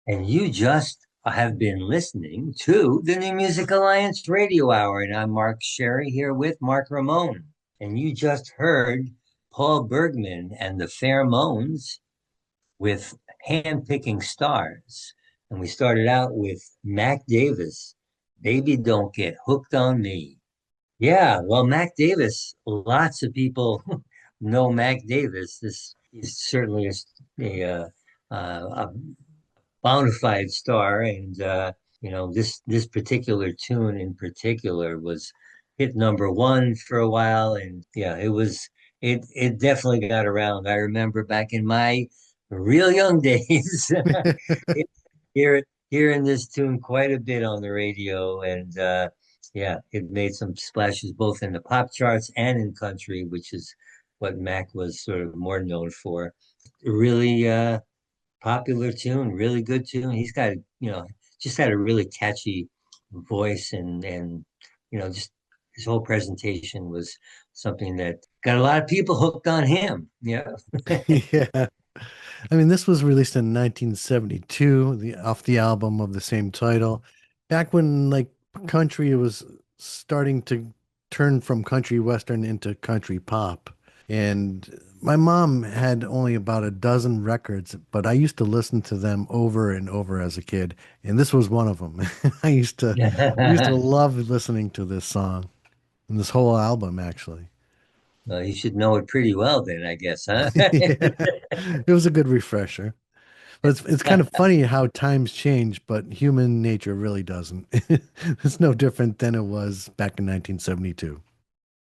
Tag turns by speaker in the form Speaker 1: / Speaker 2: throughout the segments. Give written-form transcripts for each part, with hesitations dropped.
Speaker 1: And you just have been listening to the New Music Alliance Radio Hour. And I'm Mark Sherry here with Mark Ramone. And you just heard Paul Bergman and the Fair Moans with Handpicking Stars. And we started out with Mac Davis, Baby Don't Get Hooked on Me. Yeah, well, Mac Davis, lots of people know Mac Davis. This is certainly a bona fide star, and this particular tune in particular was hit number one for a while, and yeah, it definitely got around. I remember back in my real young days, hearing this tune quite a bit on the radio, and yeah, it made some splashes both in the pop charts and in country, which is what Mac was sort of more known for. Really popular tune, really good tune. He's got, just had a really catchy voice, and just his whole presentation was something that got a lot of people hooked on him. Yeah.
Speaker 2: Yeah. I mean, this was released in 1972, off the album of the same title. Back when like country was starting to turn from country western into country pop. And my mom had only about a dozen records, but I used to listen to them over and over as a kid, and this was one of them. I used to love listening to this song and this whole album actually.
Speaker 1: Well, you should know it pretty well then, I guess, huh?
Speaker 2: Yeah. It was a good refresher. But it's kind of funny how times change, but human nature really doesn't. It's no different than it was back in 1972.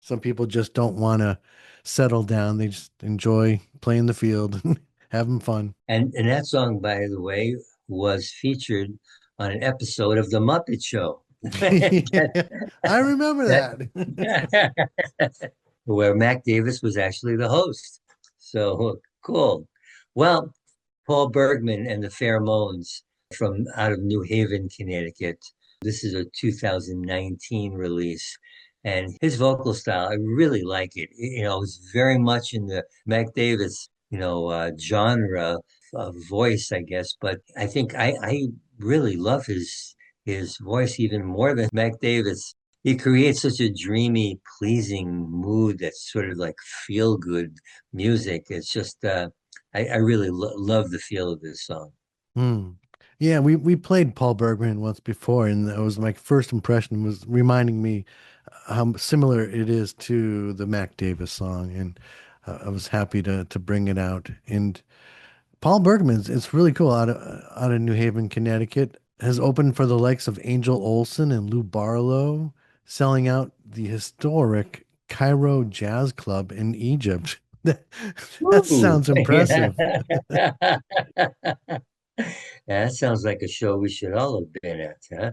Speaker 2: Some people just don't want to settle down. They just enjoy playing the field, having fun.
Speaker 1: And that song, by the way, was featured on an episode of The Muppet Show.
Speaker 2: I remember
Speaker 1: That,
Speaker 2: that.
Speaker 1: where Mac Davis was actually the host. So cool. Well, Paul Bergman and the Fair Moans from out of New Haven, Connecticut. This is a 2019 release. And his vocal style, I really like it. It's very much in the Mac Davis, genre of voice, I guess. But I think I really love his voice even more than Mac Davis. He creates such a dreamy, pleasing mood that's sort of like feel good music. It's just I really love the feel of this song.
Speaker 2: Hmm. Yeah, we played Paul Bergman once before, and that was my first impression was reminding me how similar it is to the Mac Davis song, and I was happy to bring it out. And Paul Bergman's it's really cool out of New Haven, Connecticut. Has opened for the likes of Angel Olsen and Lou Barlow, selling out the historic Cairo Jazz Club in Egypt. That
Speaker 1: Woo!
Speaker 2: sounds impressive.
Speaker 1: That sounds like a show we should all have been at, huh?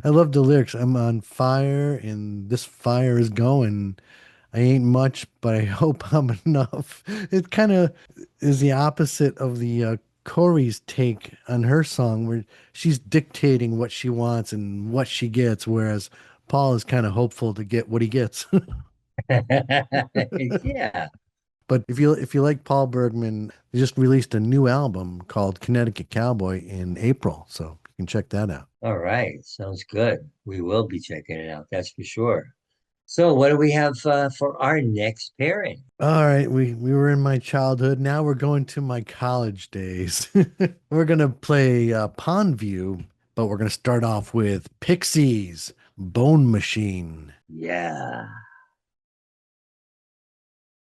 Speaker 2: I love the lyrics. I'm on fire and this fire is going. I ain't much, but I hope I'm enough. It kind of is the opposite of the Cori's take on her song, where she's dictating what she wants and what she gets, whereas Paul is kind of hopeful to get what he gets.
Speaker 1: Yeah.
Speaker 2: But if you like Paul Bergman, they just released a new album called Connecticut Cowboy in April, so you can check that out.
Speaker 1: All right. Sounds good. We will be checking it out. That's for sure. So, what do we have for our next pairing?
Speaker 2: All right, we were in my childhood. Now we're going to my college days. We're gonna play Pond View, but we're gonna start off with Pixies, Bone Machine.
Speaker 1: Yeah.